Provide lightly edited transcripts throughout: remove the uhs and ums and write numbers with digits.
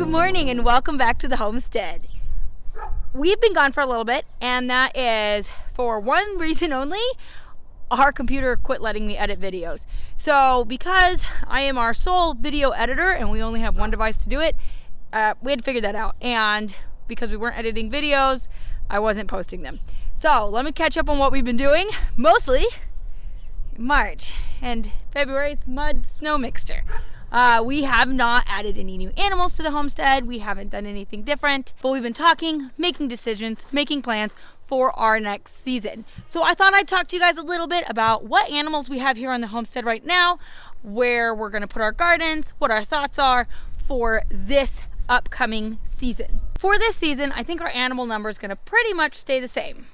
Good morning and welcome back to the Homestead. We've been gone for a little bit, and that is for one reason only. Our computer quit letting me edit videos. So because I am our sole video editor and we only have one device to do it, we had to figure that out. And because we weren't editing videos, I wasn't posting them. So let me catch up on what we've been doing. Mostly March and February's mud snow mixture. We have not added any new animals to the homestead. We haven't done anything different, but we've been talking, making decisions, making plans for our next season. So I thought I'd talk to you guys a little bit about what animals we have here on the homestead right now, where we're gonna put our gardens, what our thoughts are for this upcoming season. For this season, I think our animal number is gonna pretty much stay the same.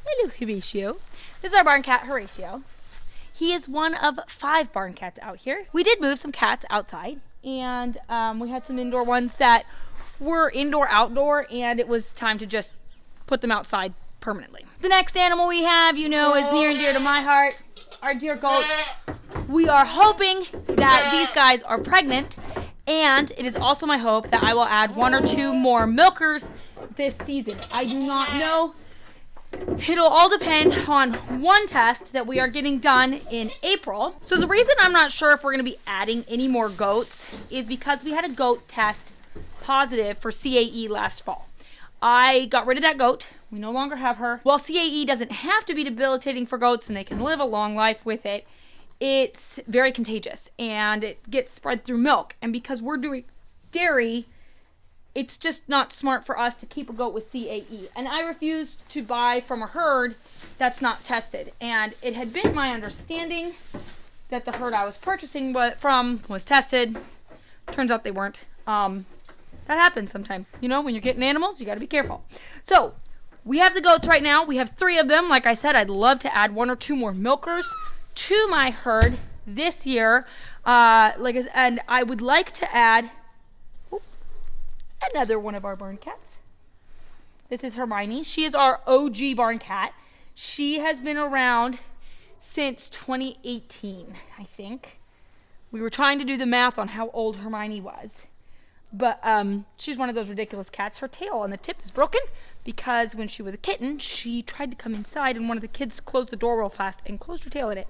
Hello, Horatio. This is our barn cat, Horatio. He is one of 5 barn cats out here. We did move some cats outside, and we had some indoor ones that were indoor-outdoor, and it was time to just put them outside permanently. The next animal we have, you know, is near and dear to my heart, our dear goats. We are hoping that these guys are pregnant, and it is also my hope that I will add 1 or 2 more milkers this season. I do not know. It'll all depend on one test that we are getting done in April. So the reason I'm not sure if we're going to be adding any more goats is because we had a goat test positive for CAE last fall. I got rid of that goat. We no longer have her. While CAE doesn't have to be debilitating for goats and they can live a long life with it, it's very contagious and it gets spread through milk. And because we're doing dairy, it's just not smart for us to keep a goat with CAE. And I refused to buy from a herd that's not tested. And it had been my understanding that the herd I was purchasing from was tested. Turns out they weren't. That happens sometimes. You know, when you're getting animals, you got to be careful. So we have the goats right now. We have 3 of them. Like I said, I'd love to add 1 or 2 more milkers to my herd this year. And I would like to add another one of our barn cats. This is Hermione. She is our OG barn cat. She has been around since 2018, I think. We were trying to do the math on how old Hermione was. But she's one of those ridiculous cats. Her tail on the tip is broken because when she was a kitten, she tried to come inside and one of the kids closed the door real fast and closed her tail in it.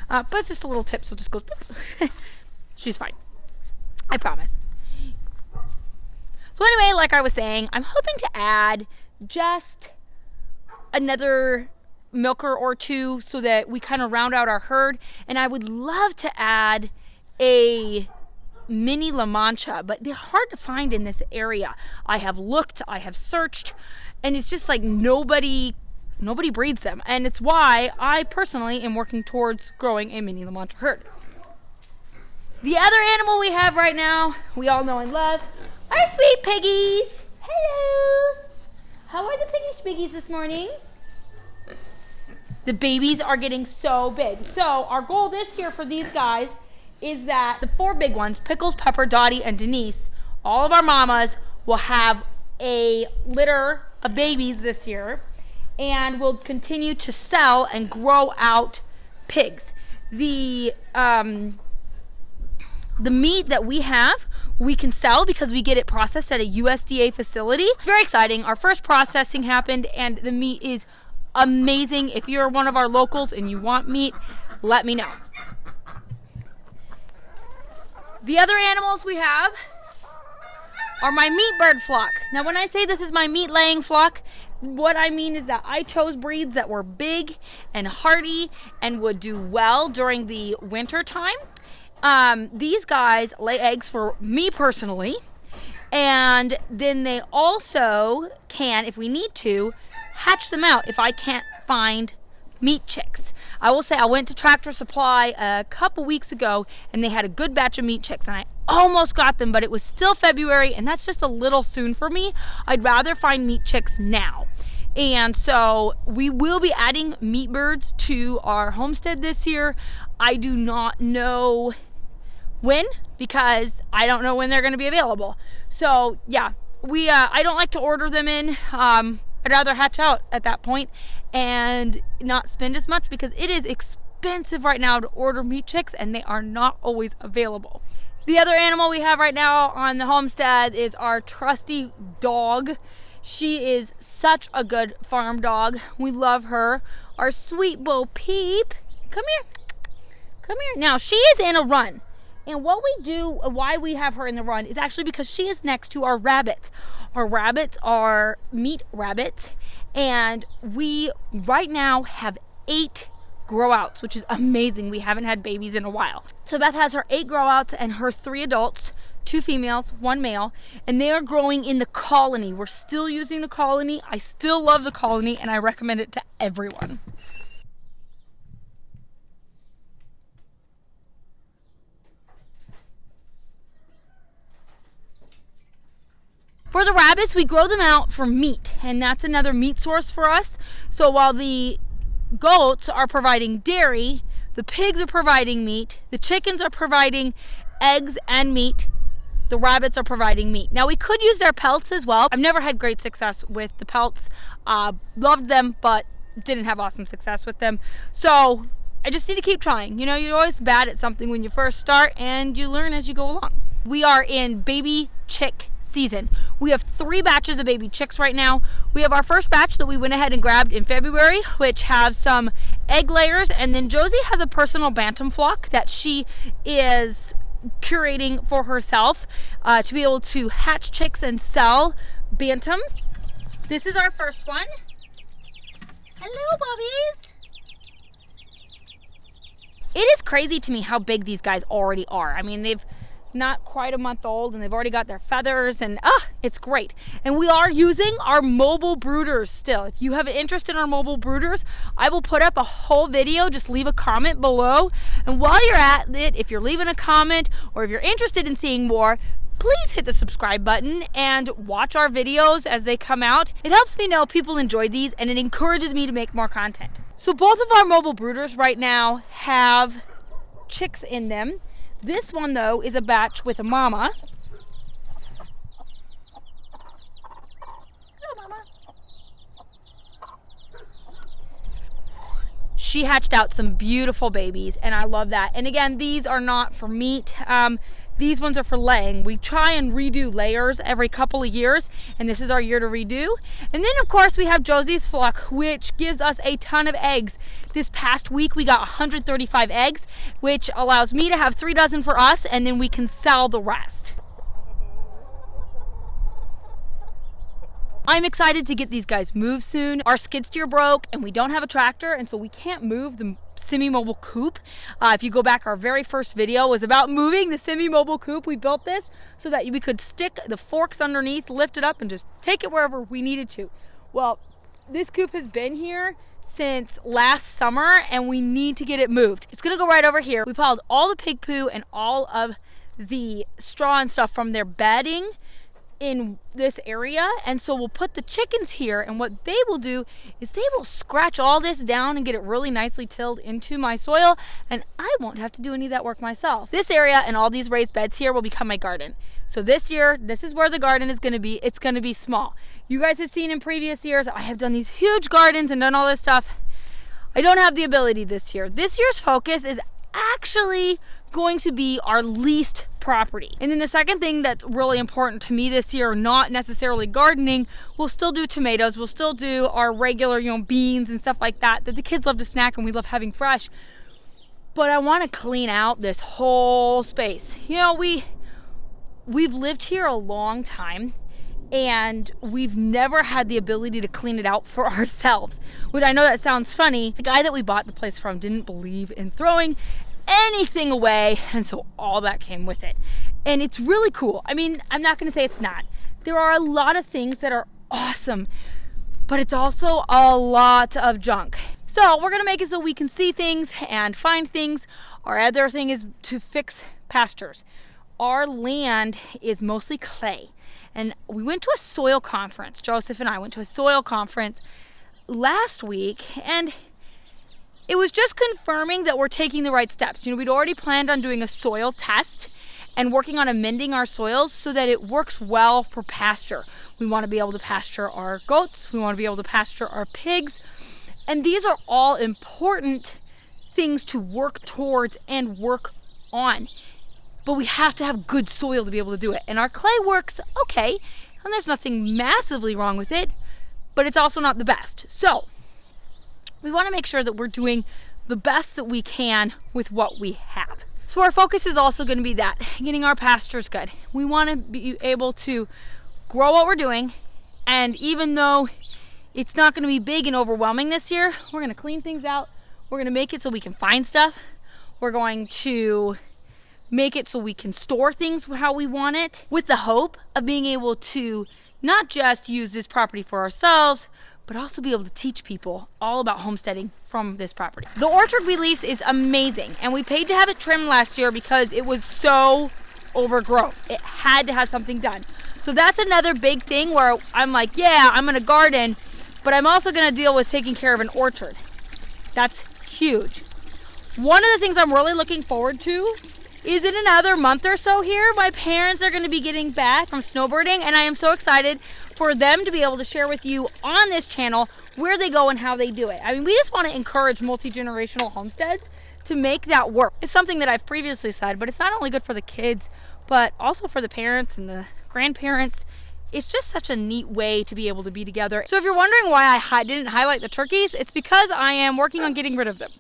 But it's just a little tip, so it just goes boop. She's fine. I promise. So anyway, like I was saying, I'm hoping to add just another milker or 2 so that we kind of round out our herd. And I would love to add a mini La Mancha, but they're hard to find in this area. I have looked, I have searched, and it's just like nobody breeds them. And it's why I personally am working towards growing a mini La Mancha herd. The other animal we have right now, we all know and love, our sweet piggies. Hello. How are the piggies this morning? The babies are getting so big. So our goal this year for these guys is that the 4 big ones, Pickles, Pepper, Dottie, and Denise, all of our mamas will have a litter of babies this year and will continue to sell and grow out pigs. The meat that we have, we can sell because we get it processed at a USDA facility. It's very exciting. Our first processing happened and the meat is amazing. If you're one of our locals and you want meat, let me know. The other animals we have are my meat bird flock. Now when I say this is my meat laying flock, what I mean is that I chose breeds that were big and hardy and would do well during the winter time. These guys lay eggs for me personally, and then they also can, if we need to, hatch them out if I can't find meat chicks. I will say I went to Tractor Supply a couple weeks ago and they had a good batch of meat chicks and I almost got them, but it was still February and that's just a little soon for me. I'd rather find meat chicks now. And so we will be adding meat birds to our homestead this year. I do not know when, because I don't know when they're going to be available. So yeah, I don't like to order them in. I'd rather hatch out at that point and not spend as much because it is expensive right now to order meat chicks and they are not always available. The other animal we have right now on the homestead is our trusty dog. She is such a good farm dog. We love her. Our sweet Bo Peep. Come here. Come here. Now, she is in a run. And what we do, why we have her in the run, is actually because she is next to our rabbits. Our rabbits are meat rabbits. And we right now have 8 grow outs, which is amazing. We haven't had babies in a while. So Beth has her 8 grow outs and her 3 adults, 2 females, 1 male, and they are growing in the colony. We're still using the colony. I still love the colony and I recommend it to everyone. For the rabbits, we grow them out for meat, and that's another meat source for us. So while the goats are providing dairy, the pigs are providing meat, the chickens are providing eggs and meat, the rabbits are providing meat. Now we could use their pelts as well. I've never had great success with the pelts. Loved them, but didn't have awesome success with them. So I just need to keep trying. You know, you're always bad at something when you first start and you learn as you go along. We are in baby chick season. We have 3 batches of baby chicks right now. We have our first batch that we went ahead and grabbed in February, which have some egg layers, and then Josie has a personal bantam flock that she is curating for herself to be able to hatch chicks and sell bantams. This is our first one. Hello, bubbies. It is crazy to me how big these guys already are. I mean, they've not quite a month old and they've already got their feathers, and it's great. And we are using our mobile brooders still. If you have an interest in our mobile brooders, I will put up a whole video. Just leave a comment below, and while you're at it, if you're leaving a comment or if you're interested in seeing more, please hit the subscribe button and watch our videos as they come out. It helps me know people enjoy these and it encourages me to make more content. So both of our mobile brooders right now have chicks in them. This one, though, is a batch with a mama. Hello, mama. She hatched out some beautiful babies, and I love that. And again, these are not for meat. These ones are for laying. We try and redo layers every couple of years, and this is our year to redo. And then, of course, we have Josie's flock, which gives us a ton of eggs. This past week, we got 135 eggs, which allows me to have 3 dozen for us, and then we can sell the rest. I'm excited to get these guys moved soon. Our skid steer broke and we don't have a tractor, and so we can't move the semi-mobile coop. If you go back, our very first video was about moving the semi-mobile coop. We built this so that we could stick the forks underneath, lift it up, and just take it wherever we needed to. Well, this coop has been here since last summer and we need to get it moved. It's gonna go right over here. We piled all the pig poo and all of the straw and stuff from their bedding in this area, and so we'll put the chickens here, and what they will do is they will scratch all this down and get it really nicely tilled into my soil, and I won't have to do any of that work myself. This area and all these raised beds here will become my garden. So this year, this is where the garden is going to be. It's going to be small. You guys have seen in previous years, I have done these huge gardens and done all this stuff. I don't have the ability this year. This year's focus is actually going to be our leased property. And then the second thing that's really important to me this year, not necessarily gardening, we'll still do tomatoes, we'll still do our regular, beans and stuff like that the kids love to snack and we love having fresh. But I want to clean out this whole space. We've lived here a long time and we've never had the ability to clean it out for ourselves. Which I know that sounds funny. The guy that we bought the place from didn't believe in throwing anything away, and so all that came with it. And it's really cool. I mean, I'm not going to say it's not. There are a lot of things that are awesome, but it's also a lot of junk. So we're going to make it so we can see things and find things. Our other thing is to fix pastures. Our land is mostly clay, and we went to a soil conference. Joseph and I went to a soil conference last week, and it was just confirming that we're taking the right steps. We'd already planned on doing a soil test and working on amending our soils so that it works well for pasture. We want to be able to pasture our goats. We want to be able to pasture our pigs. And these are all important things to work towards and work on. but we have to have good soil to be able to do it. And our clay works okay, and there's nothing massively wrong with it, but it's also not the best. So we want to make sure that we're doing the best that we can with what we have. So our focus is also going to be that, getting our pastures good. We want to be able to grow what we're doing, and even though it's not going to be big and overwhelming this year, we're going to clean things out. We're going to make it so we can find stuff. We're going to make it so we can store things how we want it, with the hope of being able to not just use this property for ourselves, but also be able to teach people all about homesteading from this property. The orchard we lease is amazing, and we paid to have it trimmed last year because it was so overgrown. It had to have something done. So that's another big thing where I'm like, yeah, I'm gonna garden, but I'm also gonna deal with taking care of an orchard. That's huge. One of the things I'm really looking forward to is in another month or so here, my parents are gonna be getting back from snowbirding, and I am so excited for them to be able to share with you on this channel where they go and how they do it. I mean, we just want to encourage multi-generational homesteads to make that work. It's something that I've previously said, but it's not only good for the kids, but also for the parents and the grandparents. It's just such a neat way to be able to be together. So if you're wondering why I didn't highlight the turkeys, it's because I am working on getting rid of them.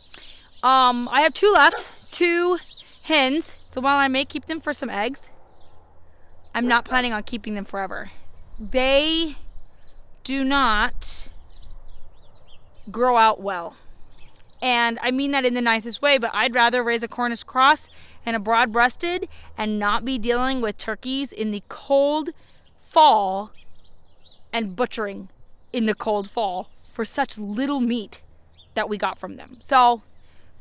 I have 2 left, 2 hens. So while I may keep them for some eggs, I'm not planning on keeping them forever. They do not grow out well. And I mean that in the nicest way, but I'd rather raise a Cornish cross and a broad-breasted and not be dealing with turkeys in the cold fall and butchering in the cold fall for such little meat that we got from them. So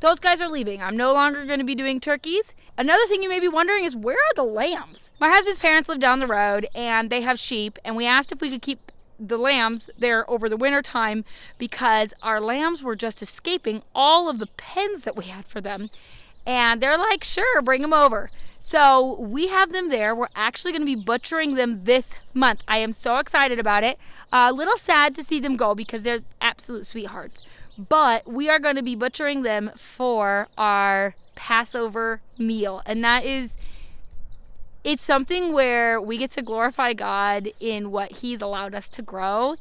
those guys are leaving. I'm no longer going to be doing turkeys. Another thing you may be wondering is, where are the lambs? My husband's parents live down the road and they have sheep, and we asked if we could keep the lambs there over the winter time because our lambs were just escaping all of the pens that we had for them. And they're like, sure, bring them over. So we have them there. We're actually going to be butchering them this month. I am so excited about it. A little sad to see them go because they're absolute sweethearts. But we are going to be butchering them for our Passover meal. And that is, it's something where we get to glorify God in what He's allowed us to grow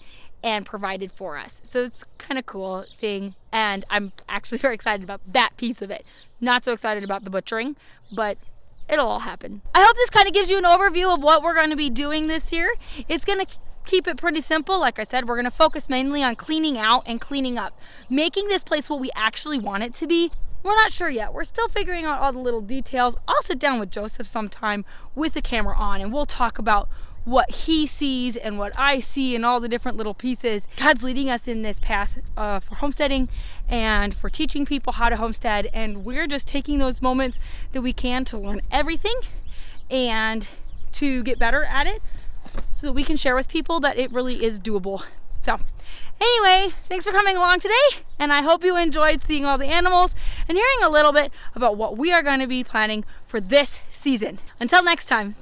and provided for us. So it's kind of cool thing. And I'm actually very excited about that piece of it. Not so excited about the butchering, but it'll all happen. I hope this kind of gives you an overview of what we're going to be doing this year. It's going to keep it pretty simple. Like I said, we're going to focus mainly on cleaning out and cleaning up, making this place what we actually want it to be. We're not sure yet. We're still figuring out all the little details. I'll sit down with Joseph sometime with the camera on and we'll talk about what he sees and what I see and all the different little pieces. God's leading us in this path for homesteading and for teaching people how to homestead, and we're just taking those moments that we can to learn everything and to get better at it so that we can share with people that it really is doable. So anyway, thanks for coming along today, and I hope you enjoyed seeing all the animals and hearing a little bit about what we are going to be planning for this season. Until next time.